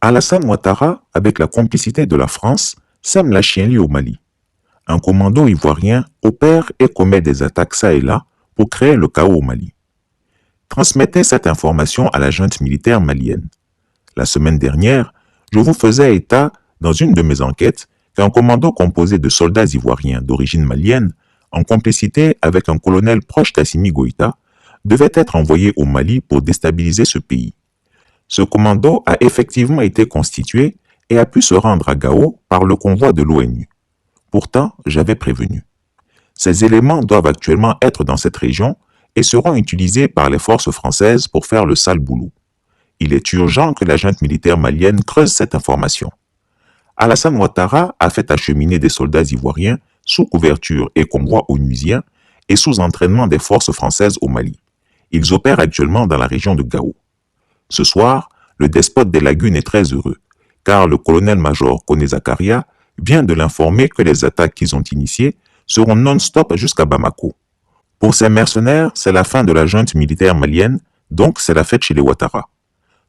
Alassane Ouattara, avec la complicité de la France, sème la chienlit au Mali. Un commando ivoirien opère et commet des attaques çà et là pour créer le chaos au Mali. Transmettez cette information à la junte militaire malienne. La semaine dernière, je vous faisais état, dans une de mes enquêtes, qu'un commando composé de soldats ivoiriens d'origine malienne, en complicité avec un colonel proche d'Assimi Goïta, devait être envoyé au Mali pour déstabiliser ce pays. Ce commando a effectivement été constitué et a pu se rendre à Gao par le convoi de l'ONU. Pourtant, j'avais prévenu. Ces éléments doivent actuellement être dans cette région et seront utilisés par les forces françaises pour faire le sale boulot. Il est urgent que la junte militaire malienne creuse cette information. Alassane Ouattara a fait acheminer des soldats ivoiriens sous couverture et convoi onusien et sous entraînement des forces françaises au Mali. Ils opèrent actuellement dans la région de Gao. Ce soir, le despote des lagunes est très heureux, car le colonel-major Koné Zakaria vient de l'informer que les attaques qu'ils ont initiées seront non-stop jusqu'à Bamako. Pour ces mercenaires, c'est la fin de la junte militaire malienne, donc c'est la fête chez les Ouattara.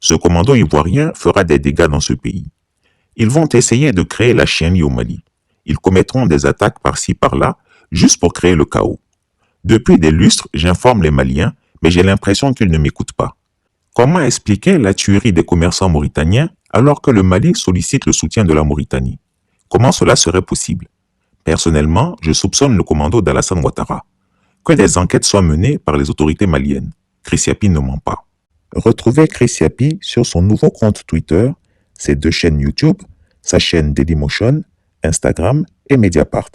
Ce commando ivoirien fera des dégâts dans ce pays. Ils vont essayer de créer la chienlit au Mali. Ils commettront des attaques par-ci par-là, juste pour créer le chaos. Depuis des lustres, j'informe les Maliens, mais j'ai l'impression qu'ils ne m'écoutent pas. Comment expliquer la tuerie des commerçants mauritaniens alors que le Mali sollicite le soutien de la Mauritanie? Comment cela serait possible? Personnellement, je soupçonne le commando d'Alassane Ouattara. Que des enquêtes soient menées par les autorités maliennes. Chris Yapi ne ment pas. Retrouvez Chris Yapi sur son nouveau compte Twitter, ses 2 chaînes YouTube, sa chaîne Dailymotion, Instagram et Mediapart.